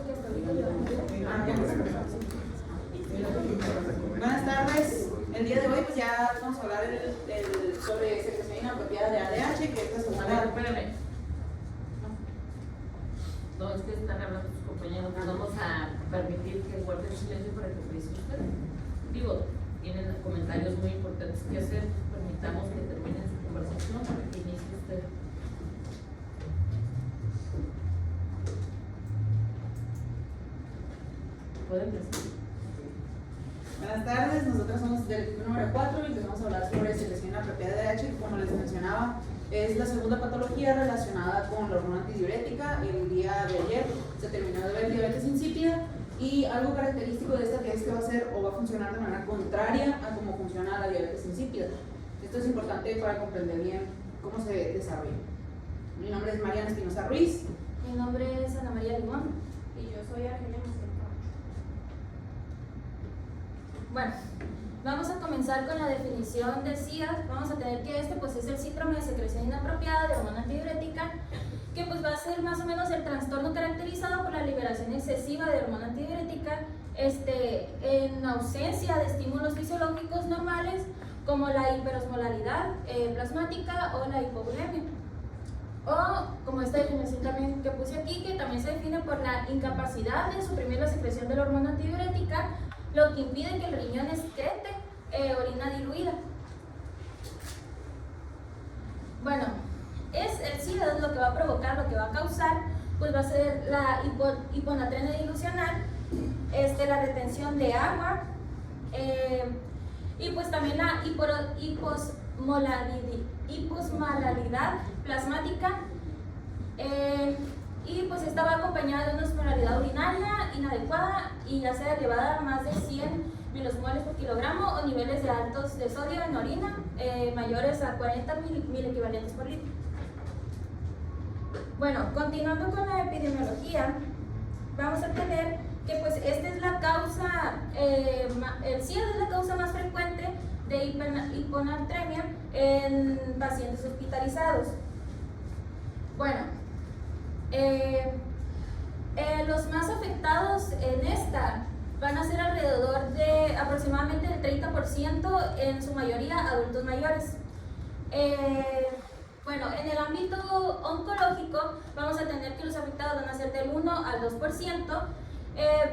que hasta ahorita llevamos. Buenas tardes. El día de hoy pues ya vamos a hablar sobre secreción inapropiada de ADH, que esta semana... Espérame. No, es que están hablando sus compañeros. Vamos a permitir que guarden silencio para que revise usted. Digo, tienen comentarios muy importantes que hacer. Permitamos que terminen su conversación para que inicie usted. ¿Pueden decir? Buenas tardes, nosotros somos del equipo número 4 y les vamos a hablar sobre secreción inapropiada de ADH, que como les mencionaba, es la segunda patología relacionada con la hormona antidiurética. El día de ayer se terminó de ver diabetes insípida y algo característico de esta que es que va a ser o va a funcionar de manera contraria a cómo funciona la diabetes insípida. Esto es importante para comprender bien cómo se desarrolla. Mi nombre es Mariana Espinosa Ruiz. Mi nombre es Ana María Limón. Y yo soy Argelia Macedo. Bueno, vamos a comenzar con la definición de SIDA. Vamos a tener que pues es el síndrome de secreción inapropiada de hormona antidiurética, que pues va a ser más o menos el trastorno caracterizado por la liberación excesiva de hormona antidiurética en ausencia de estímulos fisiológicos normales como la hiperosmolaridad plasmática o la hipovolemia. O como esta definición también que puse aquí, que también se define por la incapacidad de suprimir la secreción de la hormona antidiurética, lo que impide que el riñón excrete orina diluida. Bueno, el SIDA es lo que va a provocar, lo que va a causar, pues va a ser la hiponatremia dilucional, la retención de agua, y pues también la hiposmolaridad plasmática, y pues esta va acompañada de una osmolaridad urinaria inadecuada y ya sea elevada a más de 100 milosmoles por kilogramo o niveles de altos de sodio en orina mayores a 40 mil equivalentes por litro. Bueno, continuando con la epidemiología, vamos a tener que pues esta es la causa, el SIDA es la causa más frecuente de hiponatremia en pacientes hospitalizados. Bueno, los más afectados en esta van a ser alrededor de aproximadamente el 30%, en su mayoría adultos mayores. Bueno, en el ámbito oncológico vamos a tener que los afectados van a ser del 1 al 2%,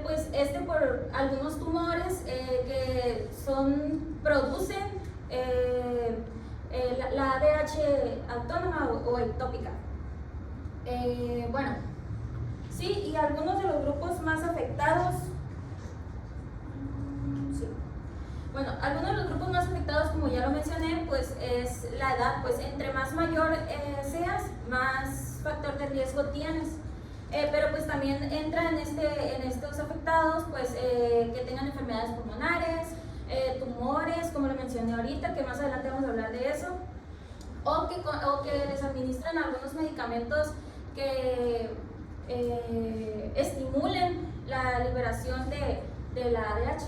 pues por algunos tumores que producen la ADH autónoma o ectópica. Bueno, sí, y algunos de los grupos más afectados, sí. Bueno, algunos de los grupos más afectados, como ya lo mencioné, pues es la edad, pues entre más mayor seas, más factor de riesgo tienes. Pero pues también entra en estos afectados, pues que tengan enfermedades pulmonares, tumores, como lo mencioné ahorita, que más adelante vamos a hablar de eso, o que les administran algunos medicamentos que estimulen la liberación de la ADH.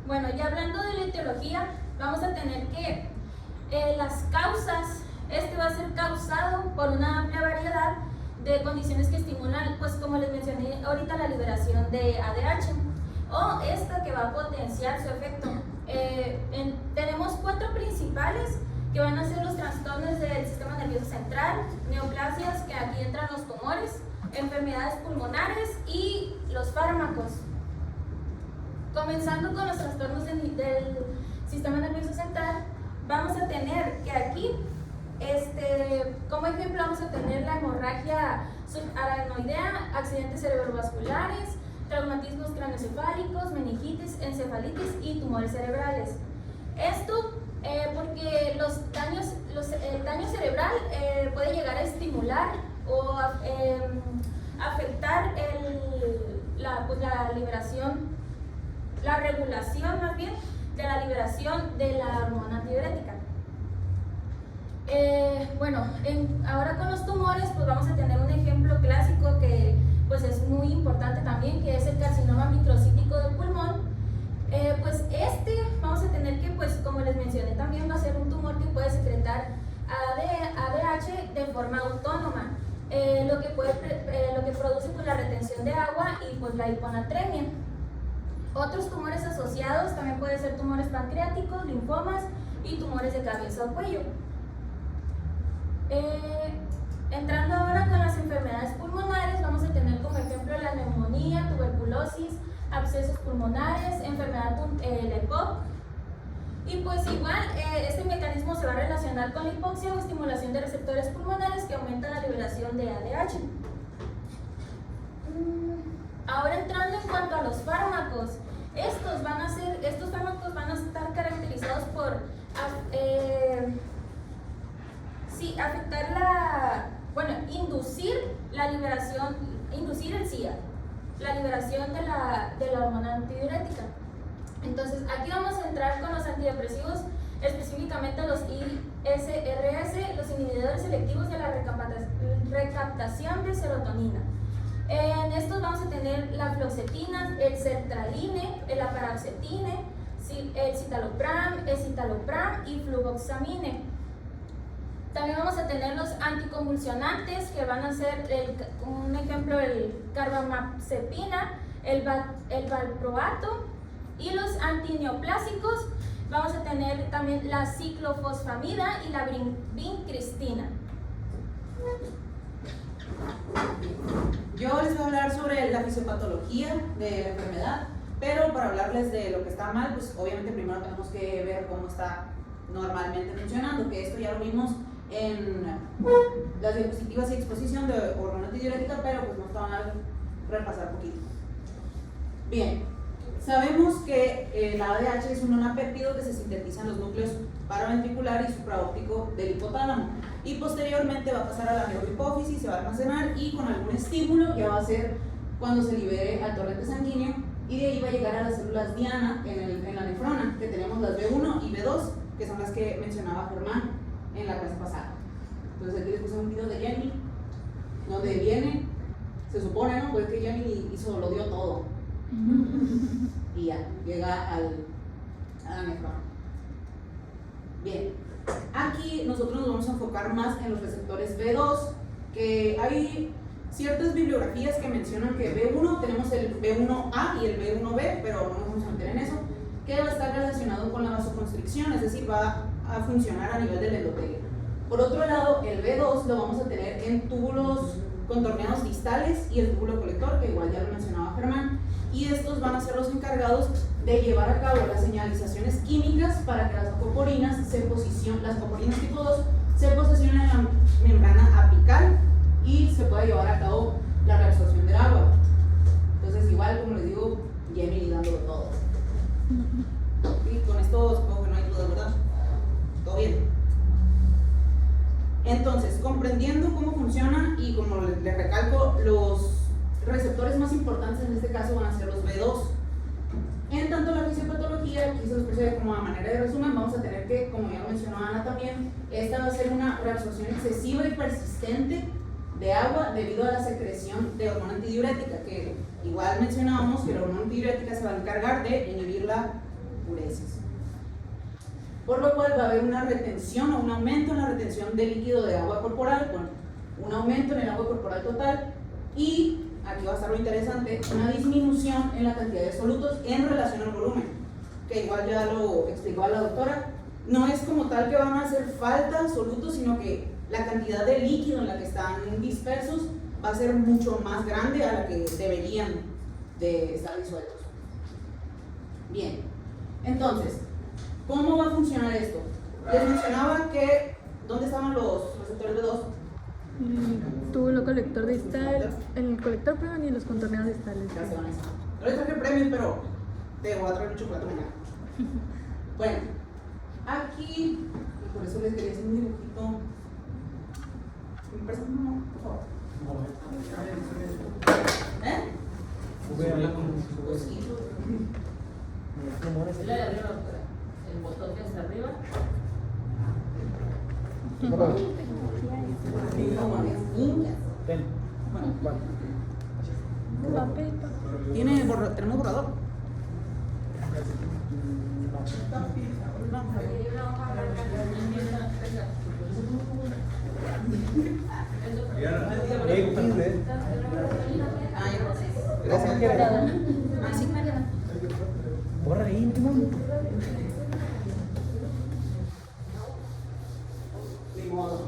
Bueno, ya hablando de la etiología, vamos a tener que las causas, va a ser causado por una amplia variedad de condiciones que estimulan, pues como les mencioné ahorita, la liberación de ADH, o esta que va a potenciar su efecto. Tenemos 4 principales, que van a ser los trastornos del sistema nervioso central, neoplasias, que aquí entran los tumores, enfermedades pulmonares y los fármacos. Comenzando con los trastornos del sistema nervioso central, vamos a tener que aquí, como ejemplo, vamos a tener la hemorragia subaracnoidea, accidentes cerebrovasculares, traumatismos craneoencefálicos, meningitis, encefalitis y tumores cerebrales. Esto porque el daño cerebral puede llegar a estimular o afectar la liberación, la regulación más bien de la liberación de la hormona antidiurética. Bueno, ahora con los tumores, pues vamos a tener un ejemplo clásico que pues es muy importante también, que es el carcinoma microcítico del pulmón. Pues vamos a tener que, pues como les mencioné también, va a ser un tumor que puede secretar ADH de forma autónoma, lo que produce contaminación de agua y pues la hiponatremia. Otros tumores asociados también pueden ser tumores pancreáticos, linfomas y tumores de cabeza o cuello. Entrando ahora con las enfermedades pulmonares, vamos a tener como ejemplo la neumonía, tuberculosis, abscesos pulmonares, enfermedad de EPOC. Y pues igual este mecanismo se va a relacionar con la hipoxia o estimulación de receptores pulmonares que aumentan la liberación de ADH. Ahora entrando en cuanto a los fármacos, estos fármacos van a estar caracterizados por inducir la liberación, inducir el SIA, la liberación de la hormona antidiurética. Entonces aquí vamos a entrar con los antidepresivos, específicamente los ISRS, los inhibidores selectivos de la recaptación de serotonina. En estos vamos a tener la fluoxetina, el sertraline, la paroxetina, el citalopram, escitalopram y fluvoxamine. También vamos a tener los anticonvulsionantes, que van a ser un ejemplo el carbamazepina, el valproato, y los antineoplásicos vamos a tener también la ciclofosfamida y la vincristina. Yo les voy a hablar sobre la fisiopatología de la enfermedad, pero para hablarles de lo que está mal, pues obviamente primero tenemos que ver cómo está normalmente funcionando, que esto ya lo vimos en las diapositivas y exposición de hormona antidiurética, pero pues nos van a repasar un poquito. Bien, sabemos que la ADH es un nonapéptido que se sintetiza en los núcleos paraventricular y supraóptico del hipotálamo, y posteriormente va a pasar a la neurohipófisis, se va a almacenar y con algún estímulo ya va a ser cuando se libere al torrente sanguíneo, y de ahí va a llegar a las células diana en la nefrona, que tenemos las B1 y B2, que son las que mencionaba Germán en la clase pasada. Entonces aquí les puse un video de Jenny, donde viene, se supone, ¿no? Pues que Jenny lo dio todo. Y ya, llega a la nefrona. Bien, aquí nosotros nos vamos a enfocar más en los receptores B2, que hay ciertas bibliografías que mencionan que B1, tenemos el B1A y el B1B, pero no nos vamos a meter en eso, que va a estar relacionado con la vasoconstricción, es decir, va a funcionar a nivel del endotelio. Por otro lado, el B2 lo vamos a tener en túbulos contorneados distales y el túbulo colector, que igual ya lo mencionaba Germán, y estos van a ser los encargados de llevar a cabo las señalizaciones químicas para que las acoporinas las acoporinas tipo 2 se posicionen en la membrana apical y se pueda llevar a cabo la reabsorción del agua. Entonces igual, como les digo, Jenny dándolo todo. Y con esto supongo que no hay duda, ¿verdad? ¿Todo bien? Entonces, comprendiendo cómo funcionan y como les recalco, los receptores más importantes en este caso van a ser los B2. En tanto la fisiopatología, aquí se los puse como a manera de resumen, vamos a tener que, como ya lo mencionó Ana también, esta va a ser una reabsorción excesiva y persistente de agua debido a la secreción de hormona antidiurética, que igual mencionábamos que la hormona antidiurética se va a encargar de inhibir la uresis. Por lo cual va a haber una retención o un aumento en la retención de líquido de agua corporal, bueno, un aumento en el agua corporal total y, aquí va a estar lo interesante, una disminución en la cantidad de solutos en relación al volumen, que igual ya lo explicó la doctora. No es como tal que van a hacer falta solutos, sino que la cantidad de líquido en la que están dispersos va a ser mucho más grande a la que deberían de estar disueltos. Bien, entonces, ¿cómo va a funcionar esto? Les mencionaba que, ¿dónde estaban los receptores B2? Túbulo colector distal, el colector perdón, y los contorneados distales. Ya se van a estar. No les traje premios, pero te voy a traer un chocolate mañana. Bueno, aquí, y por eso les quería hacer un dibujito. ¿Me prestas una mano, por favor? ¿Eh? Es la de arriba, doctora. El botón que está arriba. ¿Tenemos borrador? Gracias. Ah, sí, Mariana. Borra ahí, mi amor. Ni modo.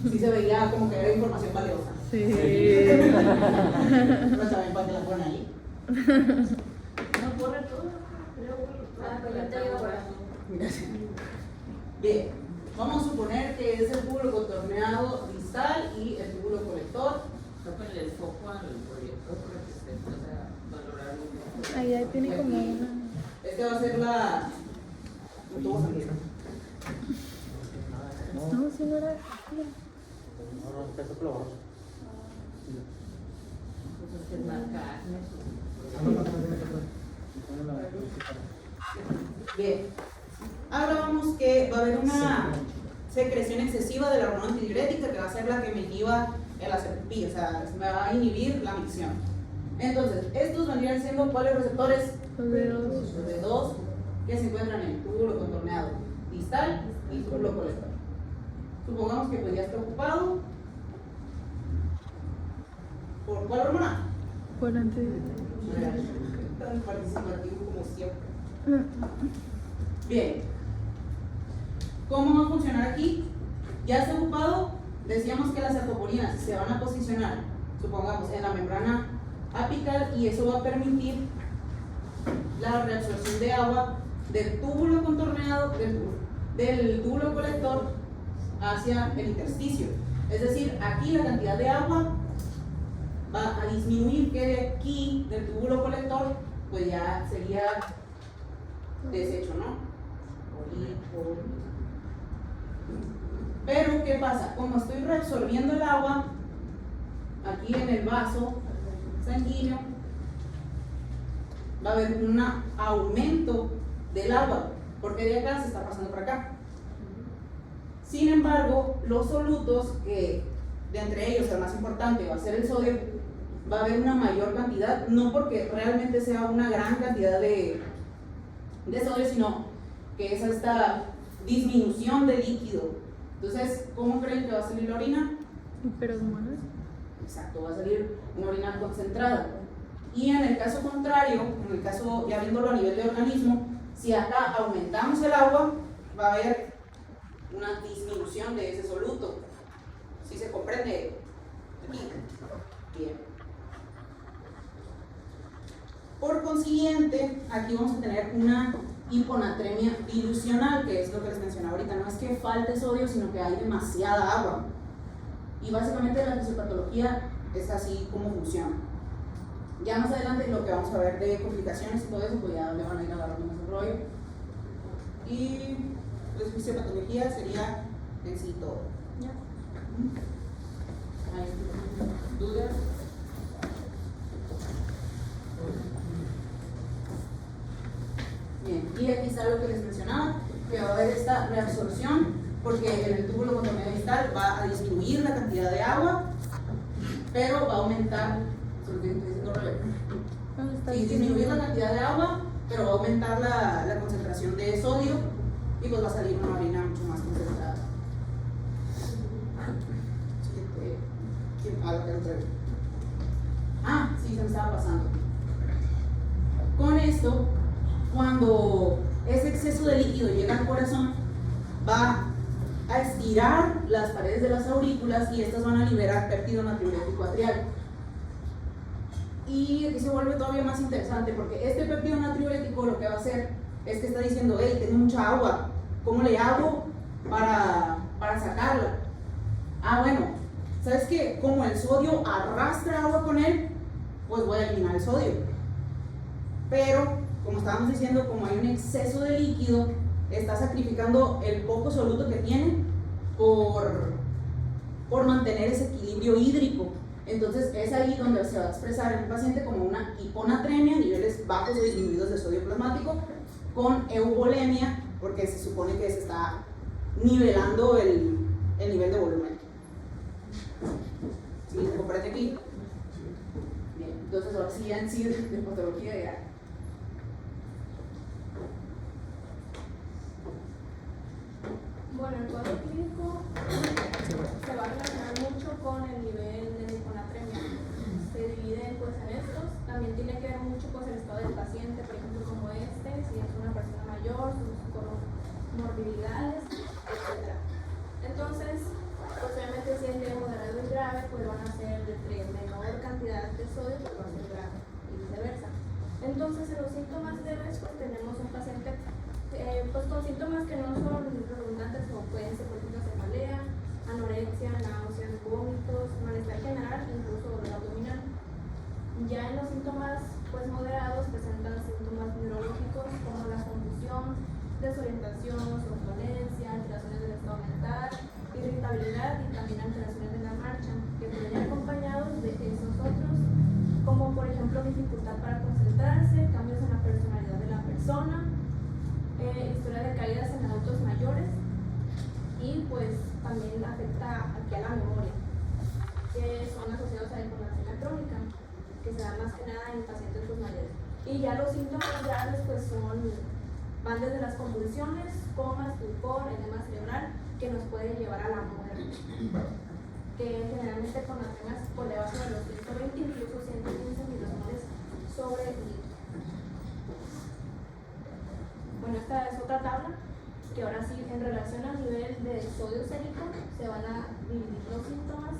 Sí se veía como que era información valiosa. Sí. Pero saben para qué la ponen ahí. No, borra todo. Ah, pues yo te digo por aquí. Gracias. Bien, vamos a suponer que es el túbulo contorneado distal y el túbulo colector. Tóquenle el foco al proyector para que se pueda valorar un poco. Ahí tiene como una. Este va a ser la. Un tubo sanguíneo. No, si no era. Entonces, es marcar. Bien. Ahora vamos que va a haber una secreción excesiva de la hormona antidiurética que va a ser la que me inhiba el ACP, o sea, me va a inhibir la micción. Entonces, estos vendrían siendo ¿cuáles receptores? Los dedos. Los de dos que se encuentran en el túbulo contorneado distal y túbulo colector. Supongamos que pues ya está ocupado. ¿Por cuál hormona? Por antes. Tan participativo como siempre. Bien. ¿Cómo va a funcionar aquí? Ya está ocupado, decíamos que las acoporinas se van a posicionar, supongamos, en la membrana apical y eso va a permitir la reabsorción de agua del túbulo contorneado, del túbulo colector hacia el intersticio. Es decir, aquí la cantidad de agua va a disminuir, que de aquí, del túbulo colector, pues ya sería desecho, ¿no? Pero, ¿qué pasa? Como estoy reabsorbiendo el agua aquí en el vaso sanguíneo, va a haber un aumento del agua, porque de acá se está pasando para acá. Sin embargo, los solutos, que de entre ellos el más importante va a ser el sodio, va a haber una mayor cantidad, no porque realmente sea una gran cantidad de sodio, sino que es esta disminución de líquido. Entonces, ¿cómo creen que va a salir la orina? Hiperosmolar. Exacto, va a salir una orina concentrada. Y en el caso contrario, en el caso ya viéndolo a nivel de organismo, si acá aumentamos el agua, va a haber una disminución de ese soluto. ¿Sí se comprende? Aquí. Bien. Por consiguiente, aquí vamos a tener una hiponatremia dilucional, que es lo que les mencionaba ahorita. No es que falte sodio, sino que hay demasiada agua. Y básicamente la fisiopatología es así como funciona. Ya más adelante lo que vamos a ver de complicaciones y todo eso, pues ya le van a ir agarrando más el rollo. Y la fisiopatología sería en sí todo. ¿Ya? ¿Hay dudas? Bien, y aquí está lo que les mencionaba, que va a haber esta reabsorción, porque en el túbulo contorneado distal va a disminuir la cantidad de agua, pero va a aumentar, sí, disminuir la cantidad de agua, pero va a aumentar la concentración de sodio y pues va a salir una orina mucho más concentrada. Sí, se me estaba pasando. Con esto, cuando ese exceso de líquido llega al corazón, va a estirar las paredes de las aurículas y estas van a liberar péptido natriurético atrial. Y aquí se vuelve todavía más interesante porque este péptido natriurético lo que va a hacer es que está diciendo, hey, tengo mucha agua, ¿cómo le hago para sacarla? Ah, bueno, ¿sabes qué? Como el sodio arrastra agua con él, pues voy a eliminar el sodio. Pero, como estábamos diciendo, como hay un exceso de líquido, está sacrificando el poco soluto que tiene por mantener ese equilibrio hídrico. Entonces es ahí donde se va a expresar en un paciente como una hiponatremia, niveles bajos o disminuidos de sodio plasmático, con euvolemia, porque se supone que se está nivelando el nivel de volumen. ¿Sí? ¿Se comprende aquí? Bien, entonces ahora sí, en sí de patología ya. Bueno, el cuadro clínico se va a relacionar mucho con el nivel de hiponatremia. Se divide pues en esto, sodio, pues va a ser grave y viceversa. Entonces, en los síntomas leves, pues tenemos un paciente pues con síntomas que no son redundantes, como pueden ser, por ejemplo, cefalea, anorexia, náuseas, vómitos, malestar general, incluso dolor abdominal. Ya en los síntomas pues moderados presentan síntomas neurológicos como la confusión, desorientación, somnolencia, alteraciones del estado mental, irritabilidad y también alteraciones de la marcha, que pueden ir acompañados de esos otros, como por ejemplo dificultad para concentrarse, cambios en la personalidad de la persona, historia de caídas en adultos mayores y pues también afecta aquí a la memoria, que son asociados a la hiponatremia crónica, que se da más que nada en pacientes pues mayores. Y ya los síntomas graves pues van desde las convulsiones, comas, estupor, edema cerebral, que nos pueden llevar a la muerte, que generalmente con atemas por debajo de los 120, incluso 115 milimoles sobre litro. Bueno, esta es otra tabla que ahora sí, en relación al nivel de sodio sérico, se van a dividir los síntomas.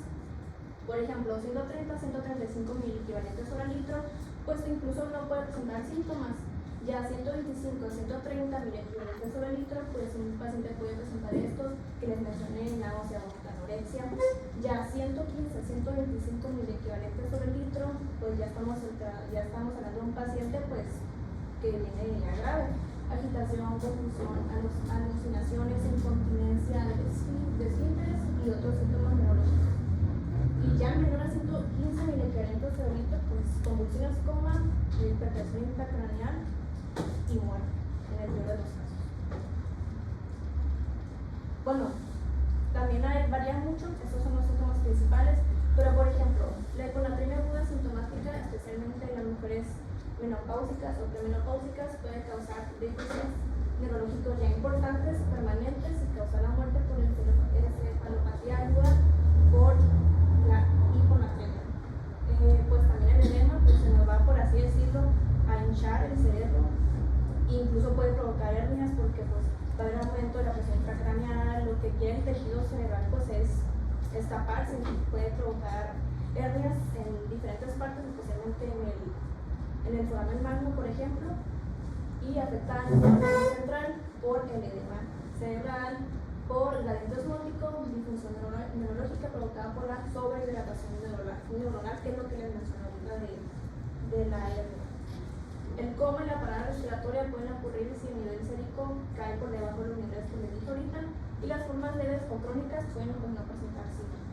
Por ejemplo, 130 a 135 miliequivalentes sobre litro, pues incluso no puede presentar síntomas. Ya 125 a 130 miliequivalentes sobre litro, pues un paciente puede presentar estos que les mencioné, náusea, vómito, anorexia. Ya 115 a 125 miliequivalentes sobre litro, pues ya estamos hablando de un paciente pues que viene ya grave. Agitación, confusión, alucinaciones, incontinencia de esfínteres y otros síntomas neurológicos. Y ya menor a 115 miliequivalentes sobre litro, pues convulsiones, coma, hipertensión intracraneal y muerte, en el peor de los casos. Bueno, también varían mucho, estos son los síntomas principales, pero por ejemplo, la hiponatremia aguda sintomática, especialmente en las mujeres menopáusicas o premenopáusicas, puede causar déficits neurológicos ya importantes, permanentes, y causar la muerte por encefalopatía aguda por la hiponatremia. Pues también el edema pues, se nos va, por así decirlo, a hinchar el cerebro, e incluso puede provocar hernias porque pues, va a haber aumento de la presión intracraneal. Lo que quiere el tejido cerebral pues, es taparse, puede provocar hernias en diferentes partes, especialmente en el foramen magno, por ejemplo, y afectar el nervio central por el edema cerebral, por el aliento osmótico, disfunción neurológica provocada por la sobrehidratación neuronal, que es lo que les mencioné ahorita de la hernia. El coma y la parada respiratoria pueden ocurrir si el nivel sérico cae por debajo de los niveles que les dije ahorita, y las formas leves o crónicas pueden pues, no presentar síntomas.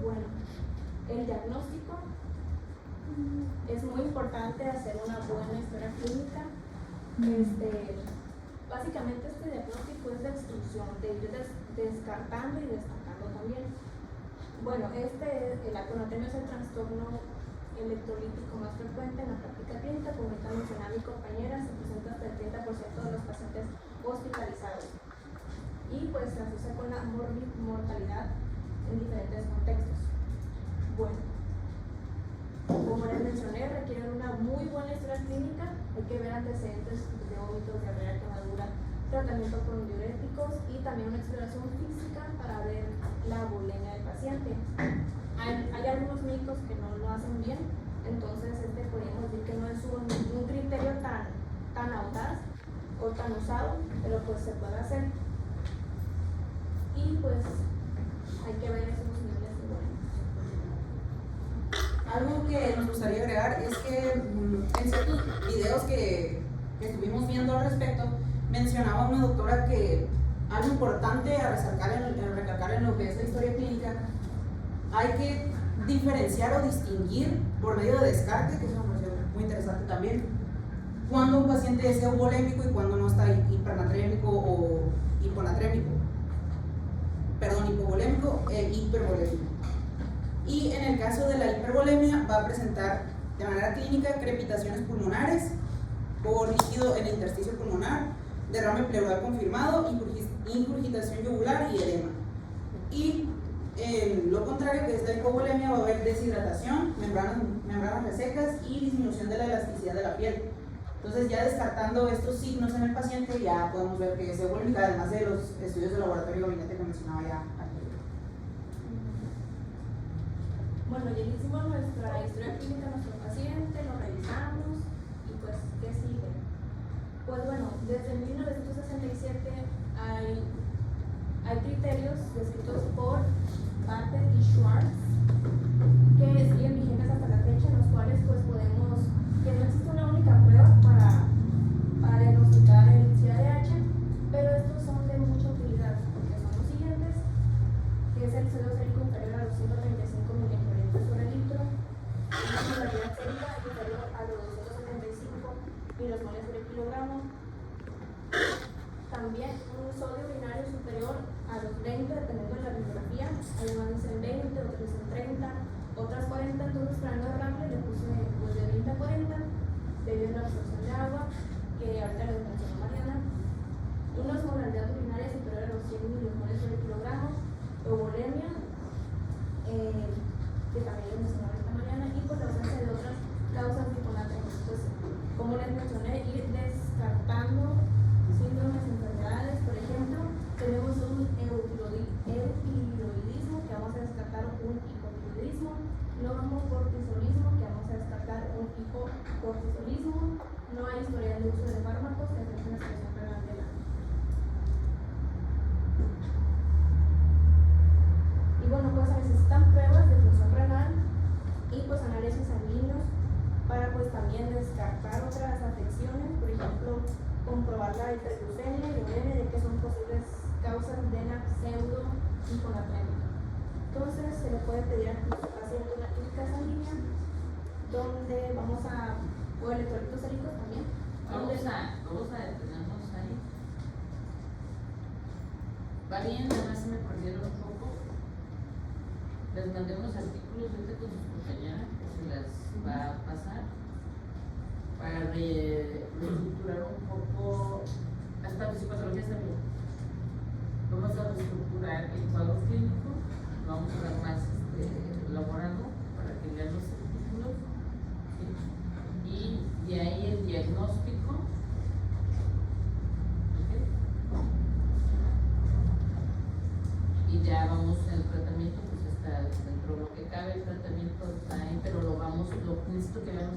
Bueno, el diagnóstico. Es muy importante hacer una buena historia clínica. Básicamente este diagnóstico es de exclusión, de ir descartando y destacando también. Bueno, la hiponatremia es el trastorno electrolítico más frecuente en la práctica clínica. Como ahorita mencionaba mi compañera, se presenta hasta el 30% de los pacientes hospitalizados y pues se asocia con la mortalidad en diferentes contextos. Bueno, como les mencioné, requieren una muy buena historia clínica. Hay que ver antecedentes de vómitos, diarrea, quemadura, tratamiento con diuréticos y también una exploración física para ver la bulimia del paciente. Hay algunos mitos que no lo hacen bien, entonces podríamos decir que no es un criterio tan audaz o tan usado, pero pues se puede hacer. Y pues hay que ver esos niveles de bulimia. Algo que nos gustaría agregar es que en ciertos videos que estuvimos viendo al respecto, mencionaba una doctora que algo importante a recalcar en lo que es la historia clínica, hay que diferenciar o distinguir por medio de descarte, que es una cuestión muy interesante también, cuando un paciente es euvolémico y cuando no está hipernatrémico o hiponatrémico, perdón, hipovolémico e hipervolémico. Y en el caso de la hipervolemia va a presentar de manera clínica crepitaciones pulmonares por líquido en el intersticio pulmonar, derrame pleural confirmado, ingurgitación yugular y edema. Y lo contrario, que es la hipovolemia, va a haber deshidratación, membranas resecas y disminución de la elasticidad de la piel. Entonces, ya descartando estos signos en el paciente, ya podemos ver que es euvolémica, además de los estudios de laboratorio gabinete que mencionaba ya. Bueno, ya hicimos nuestra historia clínica de nuestro paciente, lo revisamos y pues, ¿qué sigue? Pues bueno, desde 1967 hay criterios descritos por Bartlett y Schwartz que siguen vigentes hasta la fecha, en los cuales pues podemos, que no existe una única prueba para diagnosticar el CIADH, pero estos son de mucha utilidad, porque son los siguientes, que es el suelo sérico inferior a los 135 miliamperes sobre litro, una osmolaridad sérica inferior a los 275 milosmoles por kilogramo, también un sodio urinario superior a los 20, dependiendo de la bibliografía, además dicen 20, otros dicen 30, otras 40, entonces para no errarle le puse pues de 20 a 40, debido a la absorción de agua, que ahorita les mencionó Mariana, una osmolaridad urinaria superior a los 100 milosmoles por kilogramo, eubolemia, que también les mencionó ahorita Mariana, y pues la ausencia de otras causas de hiponatremia. Pues, como les mencioné, ir descartando síndromes, enfermedades, por ejemplo, tenemos un eutiroidismo, que vamos a descartar un hipotiroidismo, normocortisolismo, que vamos a descartar un hipocortisolismo, no hay historial de uso de fármacos que afecten la expresión renal de la. Y bueno, pues se necesitan pruebas de función renal y pues análisis sanguíneos para pues también descartar otras afecciones, por ejemplo, comprobar la hiperglucemia y urea, ya que son posibles causas de la pseudo-hiponatremia. Entonces se le puede pedir a nuestro paciente una química sanguínea donde vamos a, o electrolitos séricos también. Vamos a detenernos ahí. Va bien, además se me perdieron un poco. Les mandé unos artículos ahorita con sus compañeras que se las va a pasar para reestructurar un poco las patologías de salud. Vamos a reestructurar el cuadro clínico, lo vamos a dar más elaborado para que lean los artículos, ¿sí? Y de ahí el diagnóstico. ¿Okay? Y ya vamos, el tratamiento pues está dentro de lo que cabe, el tratamiento está ahí, pero necesito que vean